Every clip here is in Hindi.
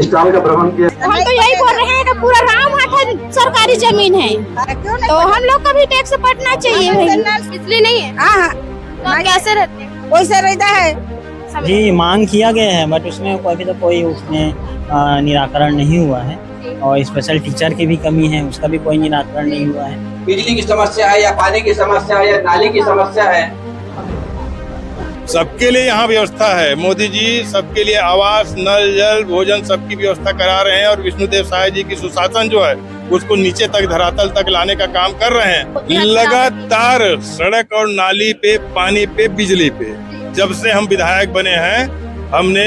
स्टॉल का भ्रमण किया। हम तो यही बोल रहे हैं कि पूरा रामहाट सरकारी जमीन है, तो हम लोग का भी टैक्स पड़ना चाहिए। बिजली नहीं है, हाँ, तो कैसे रहते हैं? वैसे रहता है। जी मांग किया गया है, बट उसमें अभी तक कोई उसमें निराकरण नहीं हुआ है। और स्पेशल टीचर की भी कमी है, उसका भी कोई निराकरण नहीं हुआ है। बिजली की समस्या है या पानी की समस्या है या नाली की समस्या है, सबके लिए यहाँ व्यवस्था है। मोदी जी सबके लिए आवास, नल जल, भोजन सबकी व्यवस्था करा रहे हैं। और विष्णुदेव साय जी की सुशासन जो है उसको नीचे तक, धरातल तक लाने का काम कर रहे हैं। लगातार सड़क और नाली पे, पानी पे, बिजली पे, जब से हम विधायक बने हैं हमने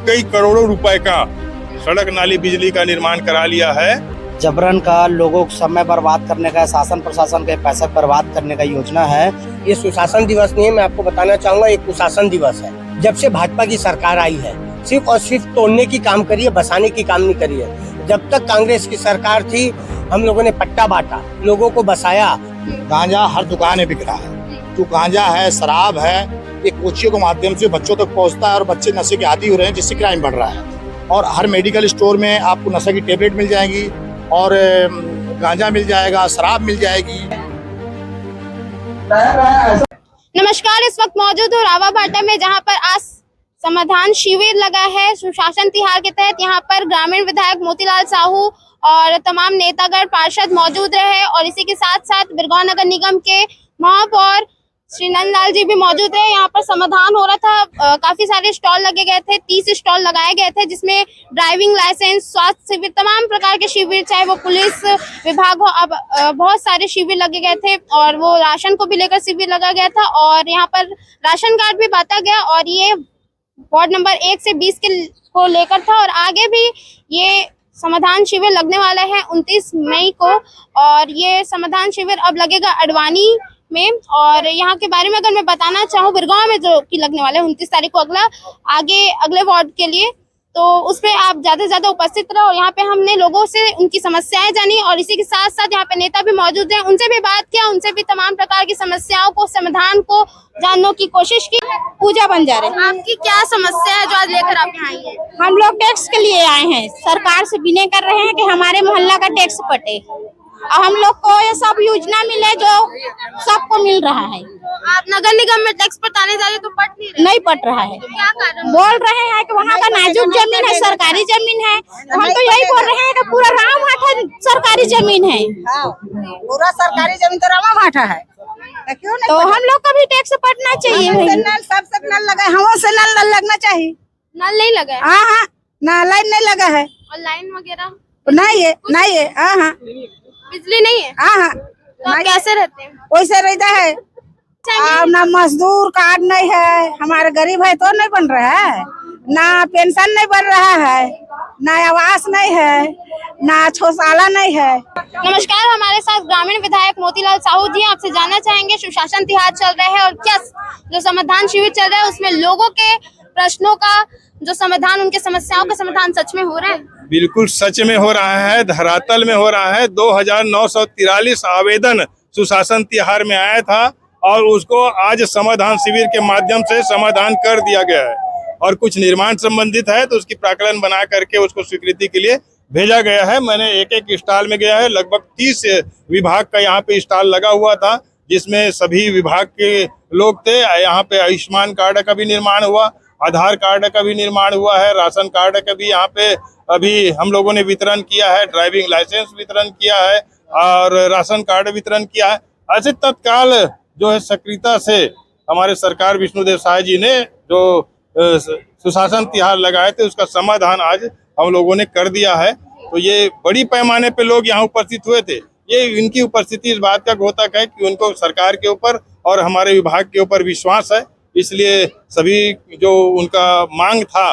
कई करोड़ों रुपए का सड़क, नाली, बिजली का निर्माण करा लिया है। जबरन का लोगों को समय बर्बाद करने का, शासन प्रशासन के पैसे बर्बाद करने का योजना है। ये सुशासन दिवस नहीं है, मैं आपको बताना चाहूंगा ये कुशासन दिवस है। जब से भाजपा की सरकार आई है सिर्फ और सिर्फ तोड़ने की काम करी है, बसाने की काम नहीं करी है। जब तक कांग्रेस की सरकार थी हम लोगों ने पट्टा बांटा, लोगों को बसाया। गांजा हर दुकान में बिक रहा है। जो गांजा है, शराब है, ये कोचियों के माध्यम से बच्चों तक पहुंचता है और बच्चे नशे के आदी हो रहे हैं, जिससे क्राइम बढ़ रहा है। और हर मेडिकल स्टोर में आपको नशे की टेबलेट मिल जाएगी और गांजा मिल जाएगा, शराब मिल जाएगी। नमस्कार, इस वक्त मौजूद हूँ रावाभाटा में, जहाँ पर आज समाधान शिविर लगा है सुशासन तिहार के तहत। यहाँ पर ग्रामीण विधायक मोतीलाल साहू और तमाम नेतागण, पार्षद मौजूद रहे और इसी के साथ साथ बिरगांव नगर निगम के महापौर श्री नंदलाल जी भी मौजूद है। यहाँ पर समाधान हो रहा था। काफी सारे स्टॉल लगे गए थे, 30 स्टॉल लगाए गए थे, जिसमें ड्राइविंग लाइसेंस, स्वास्थ्य शिविर, तमाम प्रकार के शिविर, चाहे वो पुलिस विभाग हो, अब बहुत सारे शिविर लगे गए थे। और वो राशन को भी लेकर शिविर लगा गया था और यहाँ पर राशन कार्ड भी बांटा गया। और ये वार्ड नंबर 1 से 20 को लेकर था। और आगे भी ये समाधान शिविर लगने वाला है 29 मई को। और ये समाधान शिविर अब लगेगा अडवाणी में। और यहाँ के बारे में अगर मैं बताना चाहूँ, बिरगांव में जो कि लगने वाले 29 तारीख को अगले वार्ड के लिए, तो उसपे आप ज्यादा से ज्यादा उपस्थित रहो। और यहाँ पे हमने लोगों से उनकी समस्याएं जानी और इसी के साथ साथ यहाँ पे नेता भी मौजूद हैं, उनसे भी बात किया, उनसे भी तमाम प्रकार की समस्याओं को, समाधान को जानने की कोशिश की। पूजा बंजारे, आपकी क्या समस्या है जो आज लेकर आप यहाँ आई है? हम लोग टैक्स के लिए आए हैं, सरकार से विनय कर रहे हैं कि हमारे मोहल्ला का टैक्स कटे और हम लोग को ये सब योजना मिले जो सबको मिल रहा है। आप नगर निगम में टैक्स पटाने जा रहे तो पट नहीं पट रहा है। क्या कारण? बोल रहे हैं कि वहाँ का नाजुक जमीन है, सरकारी जमीन है, तो हम तो यही बोल रहे हैं कि पूरा रामहाट सरकारी जमीन है। पूरा सरकारी जमीन तो रामाभाटा है, क्यों नहीं? तो हम लोग का भी टैक्स पटना चाहिए। सब नल लगा है, हम से नल लगना चाहिए। नल नहीं लगा है? हाँ, ना लाइन नहीं लगा है। और लाइन वगैरह नहीं है। हाँ, बिजली नहीं है, हाँ, तो आप कैसे रहते हैं? वैसे रहता है। ना मजदूर कार्ड नहीं है, हमारे गरीब है तो नहीं बन रहा है, ना पेंशन नहीं बन रहा है, ना आवास नहीं है, ना शौचालय नहीं है। नमस्कार, हमारे साथ ग्रामीण विधायक मोतीलाल साहू जी। आपसे जानना चाहेंगे, सुशासन तिहार चल रहा है और क्या जो समाधान शिविर चल रहा है उसमें लोगों के प्रश्नों का जो समाधान, उनके समस्याओं का समाधान सच में हो रहा है? बिल्कुल सच में हो रहा है, धरातल में हो रहा है। 2943 आवेदन सुशासन तिहार में आया था और उसको आज समाधान शिविर के माध्यम से समाधान कर दिया गया है। और कुछ निर्माण संबंधित है तो उसकी प्राकलन बना करके उसको स्वीकृति के लिए भेजा गया है। मैंने एक स्टॉल में गया है, लगभग 30 विभाग का यहाँ पे स्टॉल लगा हुआ था, जिसमें सभी विभाग के लोग थे। यहाँ पे आयुष्मान कार्ड का भी निर्माण हुआ, आधार कार्ड का भी निर्माण हुआ है, राशन कार्ड का भी यहाँ पे अभी हम लोगों ने वितरण किया है, ड्राइविंग लाइसेंस वितरण किया है और राशन कार्ड वितरण किया है। ऐसे तत्काल जो है सक्रियता से हमारे सरकार विष्णुदेव साय जी ने जो सुशासन तिहार लगाए थे उसका समाधान आज हम लोगों ने कर दिया है। तो ये बड़ी पैमाने पे लोग यहाँ उपस्थित हुए थे। ये इनकी उपस्थिति इस बात का द्योतक है कि उनको सरकार के ऊपर और हमारे विभाग के ऊपर विश्वास है, इसलिए सभी जो उनका मांग था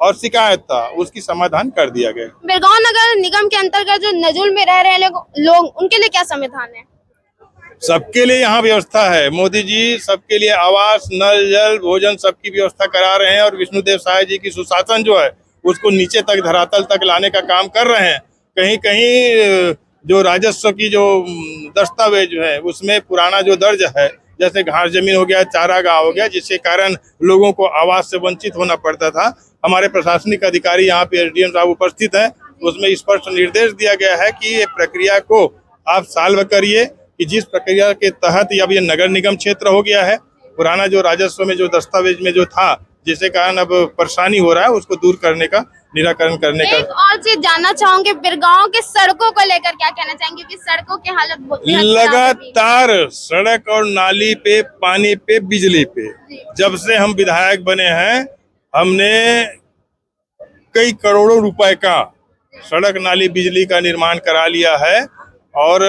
और शिकायत था उसकी समाधान कर दिया गया। बिरगांव नगर निगम के अंतर्गत जो नजुल में रह रहे लोग, उनके लिए क्या समाधान है? सबके लिए यहाँ व्यवस्था है। मोदी जी सबके लिए आवास, नल जल, भोजन सबकी व्यवस्था करा रहे हैं। और विष्णुदेव साय जी की सुशासन जो है उसको नीचे तक, धरातल तक लाने का काम कर रहे हैं। कहीं कहीं जो राजस्व की जो दस्तावेज है उसमें पुराना जो दर्ज है, जैसे घास जमीन हो गया, चारागाह हो गया, जिसके कारण लोगों को आवास से वंचित होना पड़ता था, हमारे प्रशासनिक अधिकारी यहाँ पे एसडीएम साहब उपस्थित है, उसमें स्पष्ट निर्देश दिया गया है कि ये प्रक्रिया को आप सॉल्व करिए कि जिस प्रक्रिया के तहत अब ये नगर निगम क्षेत्र हो गया है, पुराना जो राजस्व में जो दस्तावेज में जो था जिसके कारण अब परेशानी हो रहा है उसको दूर करने का, निराकरण करने का। एक और चीज जानना चाहूंगी, बिरगांव के सड़कों को लेकर क्या कहना चाहेंगे? क्योंकि सड़कों की हालत बहुत बेहद खराब है अभी। लगातार सड़क और नाली पे, पानी पे, बिजली पे, जब से हम विधायक बने हैं हमने कई करोड़ों रुपए का सड़क, नाली, बिजली का निर्माण करा लिया है और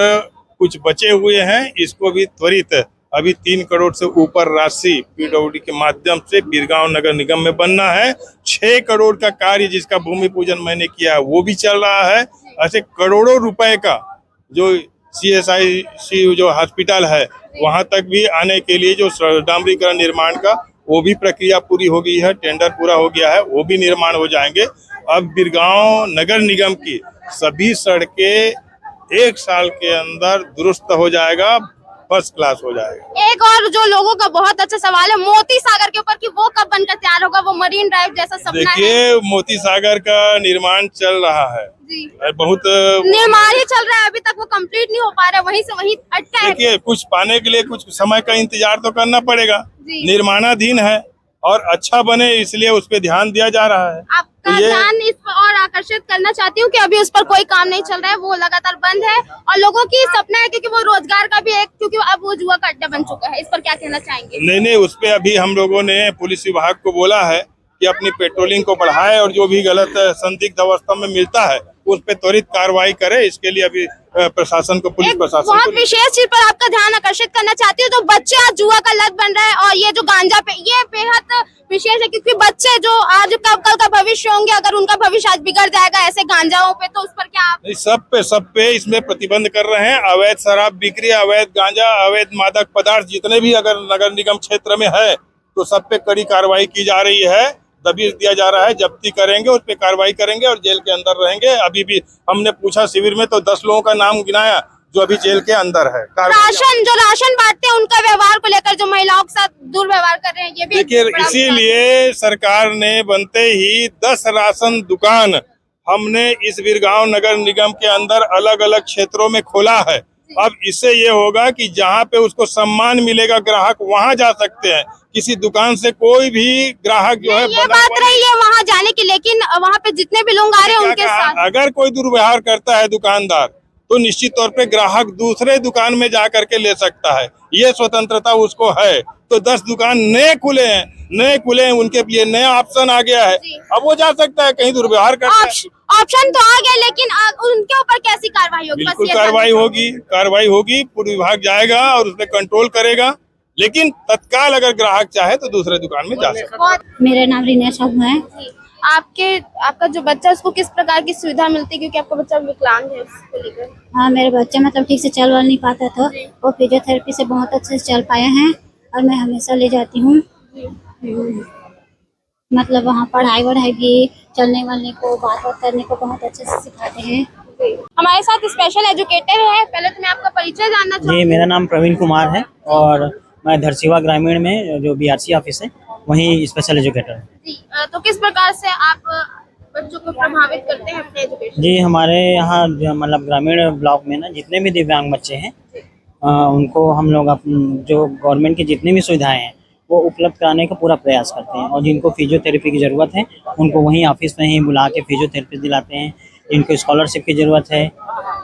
कुछ बचे हुए हैं, इसको भी त्वरित अभी 3 करोड़ से ऊपर राशि पीडब्ल्यूडी के माध्यम से बिरगांव नगर निगम में बनना है। 6 करोड़ का कार्य जिसका भूमि पूजन मैंने किया है वो भी चल रहा है। ऐसे करोड़ों रुपए का जो CSIC जो हॉस्पिटल है वहां तक भी आने के लिए जो डामरीकरण निर्माण का वो भी प्रक्रिया पूरी हो गई है, टेंडर पूरा हो गया है, वो भी निर्माण हो जाएंगे। अब बिरगांव नगर निगम की सभी सड़कें 1 साल के अंदर दुरुस्त हो जाएगा, फर्स्ट क्लास हो जाएगा। एक और जो लोगों का बहुत अच्छा सवाल है मोती सागर के ऊपर कि वो कब बनकर तैयार होगा, वो मरीन ड्राइव जैसा सपना है। देखिए, मोती सागर का निर्माण चल रहा है जी। बहुत निर्माण ही चल रहा है, अभी तक वो कंप्लीट नहीं हो पा रहा है, वहीं से वहीं अटका है। देखिए, कुछ पाने के लिए कुछ समय का इंतजार तो करना पड़ेगा, निर्माणाधीन है और अच्छा बने इसलिए उस पर ध्यान दिया जा रहा है। आपका ध्यान इस पर और आकर्षित करना चाहती हूँ कि अभी उस पर कोई काम नहीं चल रहा है, वो लगातार बंद है और लोगों की सपना है क्योंकि वो रोजगार का भी एक, क्योंकि अब वो जुआ का अड्डा बन चुका है। इस पर क्या कहना चाहेंगे? नहीं, उस पे अभी हम लोगों ने पुलिस विभाग को बोला है कि अपनी पेट्रोलिंग को बढ़ाए और जो भी गलत संदिग्ध अवस्था में मिलता है उस पे त्वरित कार्रवाई करे। इसके लिए अभी प्रशासन को, पुलिस प्रशासन को बहुत विशेष चीज पर आपका ध्यान आकर्षित करना चाहती हूँ। तो बच्चे आज जुआ का लत बन रहा है और ये जो गांजा पे, ये बेहद विशेष है क्योंकि बच्चे जो आज कल का भविष्य होंगे, अगर उनका भविष्य आज बिगड़ जाएगा ऐसे गांजाओं पे, तो उस पर क्या आप? सब पे इसमें प्रतिबंध कर रहे हैं। अवैध शराब बिक्री, अवैध गांजा, अवैध मादक पदार्थ जितने भी अगर नगर निगम क्षेत्र में है तो सब पे कड़ी कार्रवाई की जा रही है, दबिश दिया जा रहा है, जब्ती करेंगे, उस पे कार्रवाई करेंगे और जेल के अंदर रहेंगे। अभी भी हमने पूछा शिविर में तो 10 लोगों का नाम गिनाया जो अभी जेल के अंदर है। राशन बांटते हैं उनका व्यवहार को लेकर जो महिलाओं के साथ दुर्व्यवहार कर रहे हैं, ये भी देखिए, इसीलिए सरकार ने बनते ही 10 राशन दुकान हमने इस बिरगांव नगर निगम के अंदर अलग अलग क्षेत्रों में खोला है। अब इससे ये होगा कि जहाँ पे उसको सम्मान मिलेगा ग्राहक वहाँ जा सकते हैं, किसी दुकान से कोई भी ग्राहक जो है ये बात रही है वहाँ जाने की, लेकिन वहाँ पे जितने भी लोग आ रहे हैं उनके साथ अगर कोई दुर्व्यवहार करता है दुकानदार तो निश्चित तौर पे ग्राहक दूसरे दुकान में जा करके ले सकता है, ये स्वतंत्रता उसको है। तो 10 दुकान नए खुले हैं, उनके लिए नया ऑप्शन आ गया है, अब वो जा सकता है कहीं दुर्व्यवहार करता है। ऑप्शन तो आ गया, लेकिन उनके ऊपर कैसी कार्रवाई होगी? बिल्कुल कार्रवाई होगी, पूर्व विभाग जाएगा और उस पर कंट्रोल करेगा, लेकिन तत्काल अगर ग्राहक चाहे तो दूसरे दुकान में जा सकता है। मेरा नाम रीना साहू है। आपका जो बच्चा उसको किस प्रकार की सुविधा मिलती है, क्योंकि आपका बच्चा विकलांग है, उसको लेकर? हाँ, मेरे बच्चा मतलब ठीक से चल वल नहीं पाता था, वो फिजियोथेरेपी से बहुत अच्छे से चल पाए हैं और मैं हमेशा ले जाती हूँ। मतलब वहाँ पढ़ाई भी, चलने वालने को, बात करने को बहुत अच्छे से सिखाते हैं। हमारे साथ स्पेशल एजुकेटर है, पहले तो मैं आपका परिचय जानना चाहूँगी। जी, मेरा नाम प्रवीण कुमार है और मैं धरसीवा ग्रामीण में जो BRC ऑफिस है वहीं स्पेशल एजुकेटर है। जी, तो किस प्रकार से आप बच्चों को प्रभावित करते हैं अपने एजुकेशन? जी, हमारे यहाँ मतलब ग्रामीण ब्लॉक में ना जितने भी दिव्यांग बच्चे हैं उनको हम लोग जो गवर्नमेंट की जितनी भी सुविधाएं हैं वो उपलब्ध कराने का पूरा प्रयास करते हैं और जिनको फिजियोथेरेपी की ज़रूरत है उनको वहीं ऑफिस में ही बुला के फिजियोथेरेपी दिलाते हैं। जिनको स्कॉलरशिप की ज़रूरत है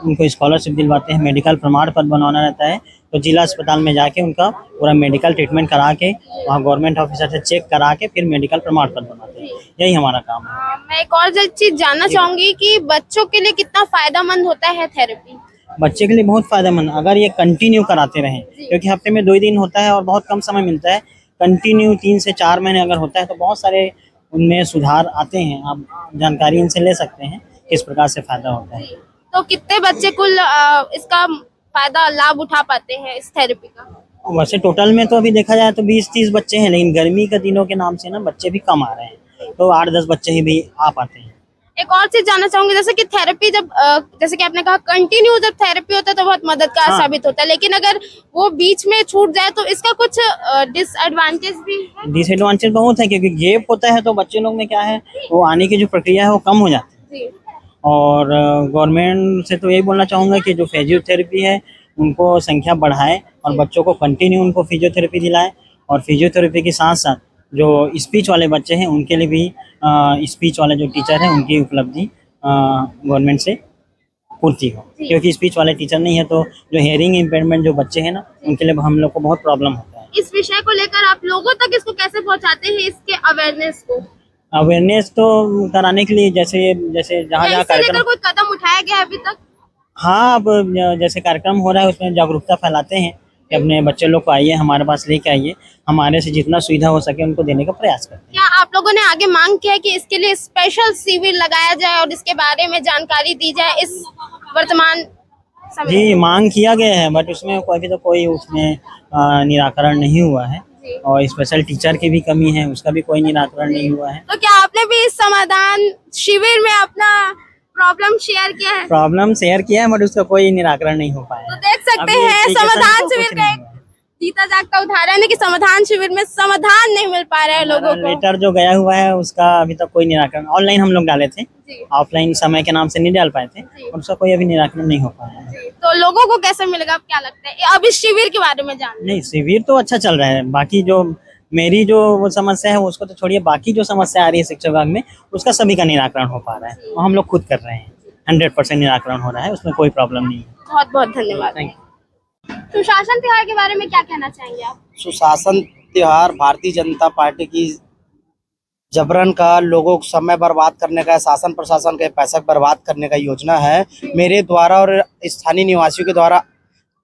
उनको स्कॉलरशिप दिलवाते हैं। मेडिकल प्रमाण पत्र बनवाना रहता है तो जिला अस्पताल में जाके उनका पूरा मेडिकल ट्रीटमेंट करा के वहाँ गवर्नमेंट ऑफिसर से चेक करा के फिर मेडिकल प्रमाण पत्र बनवाते हैं। यही हमारा काम है। मैं एक और चीज जानना चाहूँगी कि बच्चों के लिए कितना फायदेमंद होता है थेरेपी? बच्चे के लिए बहुत फायदेमंद, अगर ये कंटिन्यू कराते रहें, क्योंकि हफ्ते में 2 ही दिन होता है और बहुत कम समय मिलता है। कंटिन्यू 3 से 4 महीने अगर होता है तो बहुत सारे उनमें सुधार आते हैं। आप जानकारी इनसे ले सकते हैं किस प्रकार से फायदा होता है। तो कितने बच्चे कुल इसका फायदा लाभ उठा पाते हैं इस थेरेपी का? वैसे टोटल में तो अभी देखा जाए तो 20-30 बच्चे हैं, लेकिन गर्मी के दिनों के नाम से ना बच्चे भी कम आ रहे हैं, तो 8-10 बच्चे ही भी आ पाते हैं। एक और चीज जानना चाहूंगी, जैसे कि थेरेपी जब जैसे कि आपने कहा कंटिन्यू जब थेरेपी होता है तो बहुत मददगार साबित होता है, लेकिन अगर वो बीच में छूट जाए तो इसका कुछ डिसएडवांटेज भी है? डिसएडवांटेज बहुत है, क्योंकि गैप होता है तो बच्चे लोग में क्या है, वो आने की जो प्रक्रिया है वो कम हो जाती है। जी। और गवर्नमेंट से तो यही बोलना चाहूँगा कि जो फिजियोथेरेपी है उनको संख्या बढ़ाए और बच्चों को कंटिन्यू उनको फिजियोथेरेपी दिलाए। और फिजियोथेरेपी के साथ साथ जो स्पीच वाले बच्चे हैं उनके लिए भी स्पीच वाले जो टीचर हैं उनकी उपलब्धि गवर्नमेंट से पूर्ति हो, क्योंकि स्पीच वाले टीचर नहीं है तो जो हियरिंग इम्पेयरमेंट जो बच्चे हैं ना उनके लिए हम लोग को बहुत प्रॉब्लम होता है। इस विषय को लेकर आप लोगों तक इसको कैसे पहुंचाते हैं, इसके अवेयरनेस को? अवेयरनेस तो कराने के लिए जैसे जहाँ क्या जहाँ इससे लेकर कार्यक्रम, कोई कदम उठाया गया है अभी तक? हाँ, अब जैसे कार्यक्रम हो रहा है उसमें जागरूकता फैलाते हैं कि अपने बच्चे लोग को आइए, हमारे पास लेके आइए, हमारे से जितना सुविधा हो सके उनको देने का प्रयास करते हैं। क्या आप लोगों ने आगे मांग किया है कि इसके लिए स्पेशल शिविर लगाया जाए और इसके बारे में जानकारी दी जाए इस वर्तमान समय? जी, मांग किया गया है, बट उसमें अभी तो कोई उसमें निराकरण नहीं हुआ है। और स्पेशल टीचर की भी कमी है, उसका भी कोई निराकरण नहीं हुआ है। तो क्या आपने भी इस समाधान शिविर में अपना प्रॉब्लम शेयर किया है? प्रॉब्लम शेयर किया है, बट उसका कोई निराकरण नहीं हो पाया तो है। देख सकते अभी हैं application समाधान तो कुछ शिविर नहीं का हुआ है। जीता जागता उदाहरण है कि समाधान शिविर में समाधान नहीं मिल पा रहा है लोगों को। लेटर जो गया हुआ है उसका अभी तक कोई निराकरण, ऑनलाइन हम लोग डाले थे, जी। ऑफलाइन समय के नाम से नहीं डाल पाए थे, और उसका कोई अभी निराकरण नहीं हो पाया है। तो लोगों को कैसे मिलेगा, आप क्या लगता है? अब इस शिविर के बारे में जान नहीं, शिविर तो अच्छा चल रहा है, बाकी जो मेरी जो वो समस्या है उसको तो छोड़िए, बाकी जो समस्या आ रही है शिक्षा विभाग में उसका सभी का निराकरण हो पा रहा है, वो हम लोग खुद कर रहे हैं। 100% निराकरण हो रहा है, उसमें कोई प्रॉब्लम नहीं है। बहुत बहुत धन्यवाद। Thank you. सुशासन त्योहार के बारे में क्या कहना चाहेंगे आप? सुशासन त्योहार भारतीय जनता पार्टी की जबरन का लोगों को समय बर्बाद करने का, शासन प्रशासन के पैसा बर्बाद करने का योजना है। मेरे द्वारा और स्थानीय निवासियों के द्वारा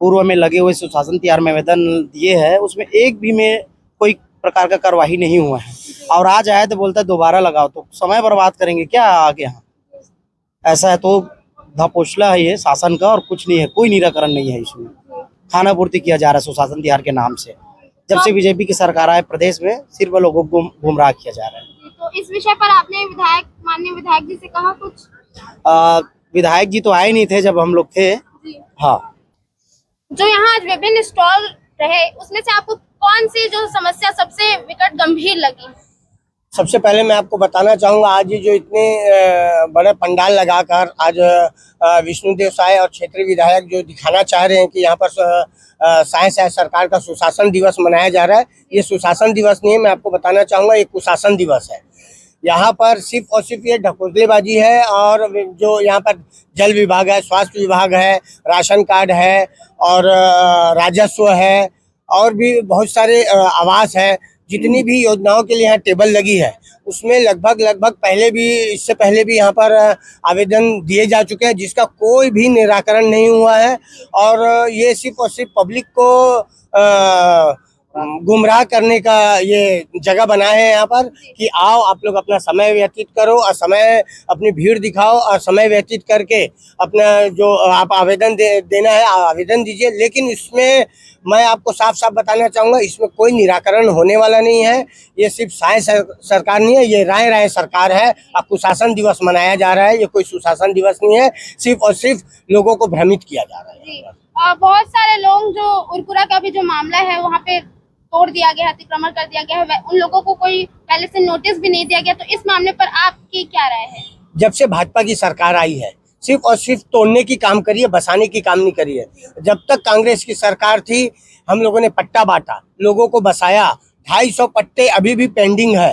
पूर्व में लगे हुए सुशासन त्योहार में आवेदन दिए हैं, उसमें एक भी में कोई प्रकार का कार्यवाही नहीं हुआ है। और आज आए तो बोलता है दोबारा लगाओ, तो समय बर्बाद करेंगे क्या आगे? यहाँ ऐसा है तो धपोसला है ये शासन का, और कुछ नहीं है, कोई निराकरण नहीं है। इसमें खाना पूर्ति किया जा रहा है सुशासन त्योहार के नाम से। जब से बीजेपी की सरकार आए प्रदेश में सिर्फ लोगों को गुमराह किया जा रहा है। तो इस विषय पर आपने माननीय विधायक जी से कहा कुछ? विधायक जी तो आए नहीं थे जब हम लोग थे। हाँ, जो यहाँ आज विभिन्न स्टॉल रहे उसमें से आपको कौन सी जो समस्या सबसे विकट गंभीर लगी? सबसे पहले मैं आपको बताना चाहूँगा, आज ये जो इतने बड़े पंडाल लगाकर आज विष्णुदेव साय और क्षेत्रीय विधायक जो दिखाना चाह रहे हैं कि यहाँ पर साय सरकार का सुशासन दिवस मनाया जा रहा है, ये सुशासन दिवस नहीं है। मैं आपको बताना चाहूँगा ये कुशासन दिवस है। यहाँ पर सिर्फ और सिर्फ ये ढकोसलेबाजी है, और जो यहाँ पर जल विभाग है, स्वास्थ्य विभाग है, राशन कार्ड है और राजस्व है, और भी बहुत सारे आवास है, जितनी भी योजनाओं के लिए यहाँ टेबल लगी है उसमें लगभग पहले भी, इससे पहले भी यहाँ पर आवेदन दिए जा चुके हैं, जिसका कोई भी निराकरण नहीं हुआ है। और ये सिर्फ और सिर्फ पब्लिक को गुमराह करने का ये जगह बनाए हैं यहाँ पर कि आओ आप लोग अपना समय व्यतीत करो, और समय अपनी भीड़ दिखाओ, और समय व्यतीत करके अपना जो आप आवेदन देना है आवेदन दीजिए। लेकिन इसमें मैं आपको साफ साफ बताना चाहूँगा, इसमें कोई निराकरण होने वाला नहीं है। ये सिर्फ साय सरकार नहीं है, ये राय सरकार है। अब कुशासन दिवस मनाया जा रहा है, ये कोई सुशासन दिवस नहीं है, सिर्फ और सिर्फ लोगों को भ्रमित किया जा रहा है। बहुत सारे लोग जो उरकुरा का भी जो मामला है वहाँ पे तोड़ दिया गया है, अतिक्रमण कर दिया गया है, उन लोगों को कोई पहले से नोटिस भी नहीं दिया गया, तो इस मामले पर आपकी क्या राय है? जब से भाजपा की सरकार आई है सिर्फ और सिर्फ तोड़ने की काम करी है, बसाने की काम नहीं करी है। जब तक कांग्रेस की सरकार थी हम लोगों ने पट्टा बांटा, लोगों को बसाया। 250 पट्टे अभी भी पेंडिंग है,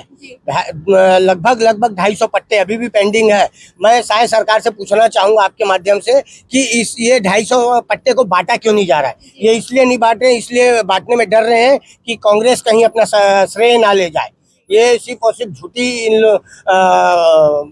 लगभग 250 पट्टे अभी भी पेंडिंग है। मैं साय सरकार से पूछना चाहूँगा आपके माध्यम से कि ये 250 पट्टे को बांटा क्यों नहीं जा रहा है? ये इसलिए नहीं बांट रहे, इसलिए बांटने में डर रहे हैं कि कांग्रेस कहीं अपना श्रेय ना ले जाए। ये सिर्फ और सिर्फ झूठी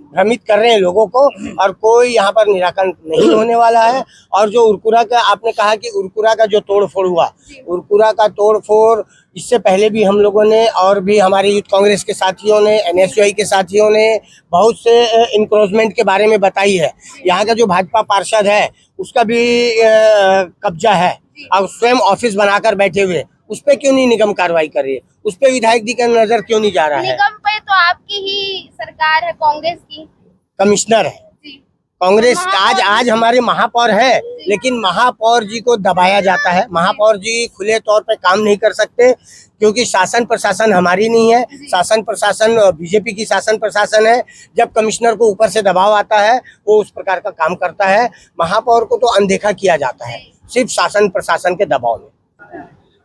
भ्रमित कर रहे हैं लोगों को, और कोई यहाँ पर निराकरण नहीं होने वाला है। और जो उरकुरा का आपने कहा कि उरकुरा का जो तोड़फोड़ हुआ, उरकुरा का तोड़फोड़ इससे पहले भी हम लोगों ने, और भी हमारे यूथ कांग्रेस के साथियों ने, NSUI के साथियों ने बहुत से इंक्रोचमेंट के बारे में बताई है। यहाँ का जो भाजपा पार्षद है उसका भी कब्जा है, और स्वयं ऑफिस बनाकर बैठे हुए, उस पे क्यों नहीं निगम कार्रवाई कर रही है? उस पे विधायक जी का नजर क्यों नहीं जा रहा है? निगम पे तो आपकी ही सरकार है, कांग्रेस की। कमिश्नर है। कांग्रेस आज हमारे महापौर है, लेकिन महापौर जी को दबाया जाता है। महापौर जी खुले तौर पे काम नहीं कर सकते क्योंकि शासन प्रशासन हमारी नहीं है, शासन प्रशासन बीजेपी की शासन प्रशासन है। जब कमिश्नर को ऊपर से दबाव आता है वो उस प्रकार का काम करता है। महापौर को तो अनदेखा किया जाता है सिर्फ शासन प्रशासन के दबाव में।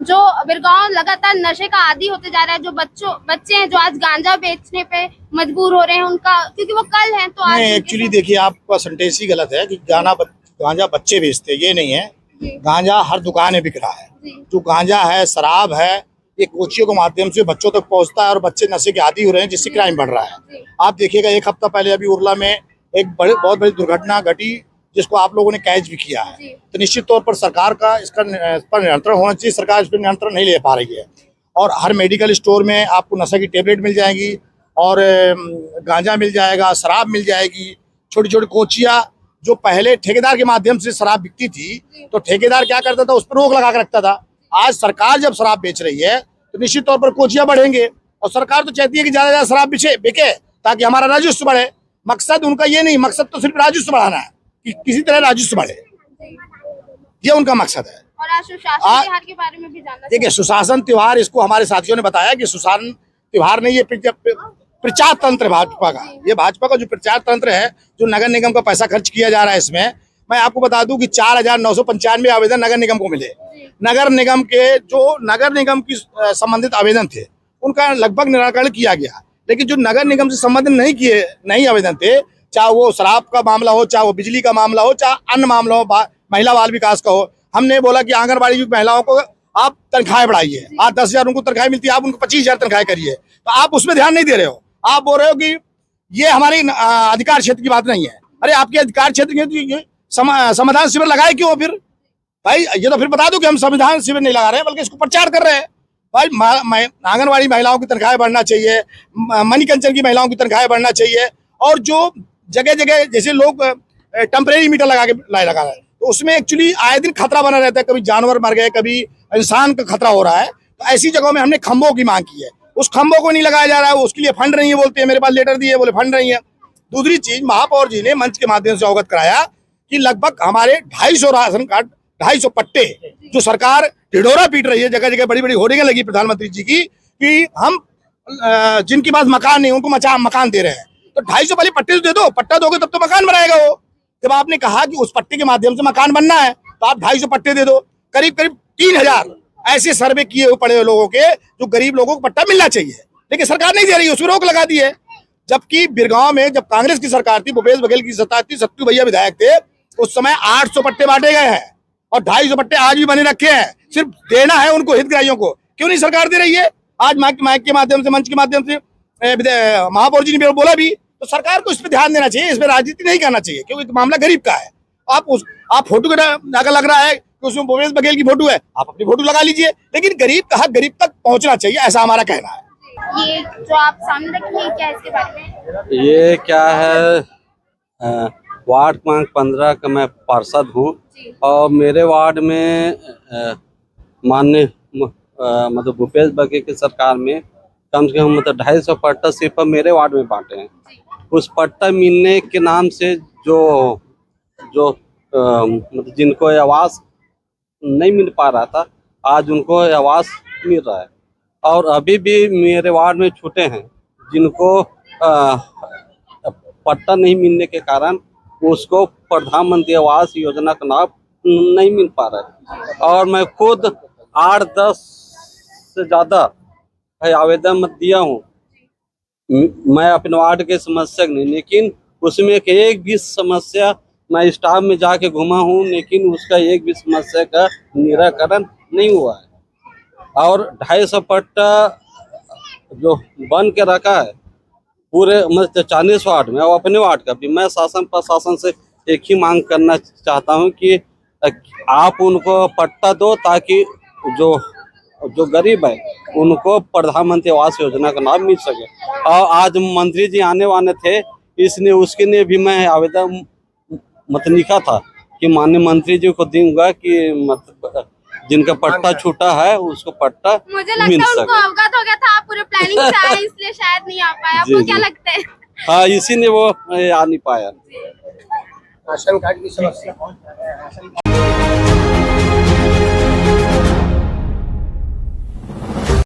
जो बिरगांव लगातार नशे का आदी होते जा रहा है, जो बच्चे हैं जो आज गांजा बेचने पे मजबूर हो रहे हैं उनका, क्योंकि वो कल हैं तो आज एक्चुअली देखिए आपका सेंटेंस ही गलत है कि गांजा बच्चे बेचते, ये नहीं है। गांजा हर दुकान में बिक रहा है। जो गांजा है, शराब है, ये कोचियों के माध्यम से बच्चों तक पहुंचता है और बच्चे नशे के आदी हो रहे हैं, जिससे क्राइम बढ़ रहा है। आप देखिएगा एक हफ्ता पहले अभी उरला में एक बहुत बड़ी दुर्घटना घटी जिसको आप लोगों ने कैच भी किया है। तो निश्चित तौर पर सरकार का इस पर नियंत्रण होना चाहिए। सरकार इस पर नियंत्रण नहीं ले पा रही है और हर मेडिकल स्टोर में आपको नशे की टेबलेट मिल जाएगी और गांजा मिल जाएगा, शराब मिल जाएगी। छोटी छोटी कोचियाँ जो पहले ठेकेदार के माध्यम से शराब बिकती थी तो ठेकेदार क्या करता था, उस पर रोक लगा के रखता था। आज सरकार जब शराब बेच रही है तो निश्चित तौर पर कोचियाँ बढ़ेंगे और सरकार तो चाहती है कि ज्यादा शराब बिके ताकि हमारा राजस्व बढ़े। मकसद उनका ये नहीं, मकसद तो सिर्फ राजस्व बढ़ाना है कि किसी तरह राजस्व बढ़े, ये उनका मकसद है। और आज सुशासन त्योहार के बारे में भी जानना। देखिए सुशासन त्योहार, इसको हमारे साथियों ने बताया कि सुशासन त्योहार नहीं, ये प्रचार तंत्र भाजपा का, ये भाजपा का जो प्रचार तंत्र है, जो नगर निगम का पैसा खर्च किया जा रहा है इसमें। मैं आपको बता दूं कि 4,995 आवेदन नगर निगम को मिले। नगर निगम के जो नगर निगम की संबंधित आवेदन थे उनका लगभग निराकरण किया गया, लेकिन जो नगर निगम से संबंधित नहीं आवेदन थे, चाहे वो शराब का मामला हो, चाहे वो बिजली का मामला हो, चाहे अन्य मामला हो, महिला बाल विकास का हो, हमने बोला कि आंगनबाड़ी की महिलाओं को आप तनख्वाहें बढ़ाइए। आज 10,000 उनको तनख्वाह मिलती है, आप उनको 25,000 तनख्वाह करिए। तो आप उसमें ध्यान नहीं दे रहे हो। आप बोल रहे हो कि ये हमारी अधिकार क्षेत्र की बात नहीं है। अरे आपके अधिकार क्षेत्र के समाधान शिविर लगाए क्यों फिर भाई? ये तो फिर बता दो कि हम संविधान शिविर नहीं लगा रहे हैं बल्कि इसको प्रचार कर रहे हैं। भाई आंगनबाड़ी महिलाओं की तनख्वाहें बढ़ना चाहिए, मणिकंचन की महिलाओं की तनख्वाहें बढ़ना चाहिए। और जो जगह जगह जैसे लोग टेम्परेरी मीटर लगा रहे हैं तो उसमें एक्चुअली आए दिन खतरा बना रहता है, कभी जानवर मर गए, कभी इंसान का खतरा हो रहा है। तो ऐसी जगहों में हमने खंभों की मांग की है, उस खंभों को नहीं लगाया जा रहा है, उसके लिए फंड नहीं है। बोलते हैं मेरे पास लेटर दिए, बोले फंड नहीं है। दूसरी चीज, महापौर जी ने मंच के माध्यम से अवगत कराया कि लगभग हमारे 250 राशन कार्ड, 250 पट्टे जो सरकार ढिढोरा पीट रही है, जगह जगह बड़ी बड़ी होर्डिंगें लगी प्रधानमंत्री जी की कि हम जिनके पास मकान नहीं उनको मकान दे रहे हैं। तो 250 वाले पट्टे तो दे दो, पट्टा दोगे तब तो मकान बनाएगा वो। जब आपने कहा कि उस पट्टे के माध्यम से मकान बनना है तो आप 250 पट्टे दे दो। करीब करीब 3,000 ऐसे सर्वे किए हुए पड़े हुए लोगों के जो गरीब लोगों को पट्टा मिलना चाहिए, लेकिन सरकार नहीं दे रही है, उसमें रोक लगा दी है। जबकि बिरगांव में जब कांग्रेस की सरकार थी, भूपेश बघेल की सरकार थी, सत्तू भैया विधायक थे, उस समय 800 पट्टे बांटे गए हैं और 250 पट्टे आज भी बने रखे हैं। सिर्फ देना है उनको, हितग्राहियों को। क्यों नहीं सरकार दे रही है? आज माइक के माध्यम से, मंच के माध्यम से महापौर जी ने बोला भी, तो सरकार को इस पर ध्यान देना चाहिए, इस पर राजनीति नहीं करना चाहिए, क्योंकि मामला गरीब का है। आप फोटो का लग रहा है कि उसमें भूपेश बघेल की फोटो है, आप अपनी फोटो लगा लीजिए, लेकिन गरीब का हक गरीब तक पहुंचना चाहिए, ऐसा हमारा कहना है। ये जो आप सामने रखे हैं, क्या इसके बारे में? ये क्या है, वार्ड क्रमांक 15 का मैं पार्षद हूँ और मेरे वार्ड में माननीय मतलब भूपेश बघेल की सरकार में कम से कम मतलब 250 पट्टा सिर्फ मेरे वार्ड में बांटे हैं। उस पट्टा मिलने के नाम से जो मतलब जिनको आवास नहीं मिल पा रहा था, आज उनको आवास मिल रहा है। और अभी भी मेरे वार्ड में छूटे हैं जिनको पट्टा नहीं मिलने के कारण उसको प्रधानमंत्री आवास योजना का लाभ नहीं मिल पा रहा है। और मैं खुद 8-10 से ज़्यादा आवेदन मत दिया हूँ मैं अपने वार्ड के समस्या नहीं, लेकिन उसमें एक भी समस्या मैं स्टाफ में जाके घुमा हूँ, लेकिन उसका एक भी समस्या का निराकरण नहीं हुआ है। और 250 पट्टा जो बन के रखा है पूरे मतलब 40 वार्ड में, और अपने वार्ड का भी मैं शासन प्रशासन से एक ही मांग करना चाहता हूँ कि आप उनको पट्टा दो ताकि जो गरीब है उनको प्रधानमंत्री आवास योजना का लाभ मिल सके। और आज मंत्री जी आने वाले थे, इसलिए उसके लिए भी मैं आवेदन मत लिखा था कि माननीय मंत्री जी को दूंगा कि मतलब जिनका पट्टा छूटा है उसको पट्टा मुझे लगता है उनको अवगत हो गया था, आप पूरे प्लानिंग से आए इसलिए शायद नहीं आ पाए। आपको क्या लगता है? हाँ इसीलिए वो आ नहीं पाया। राशन कार्ड की समस्या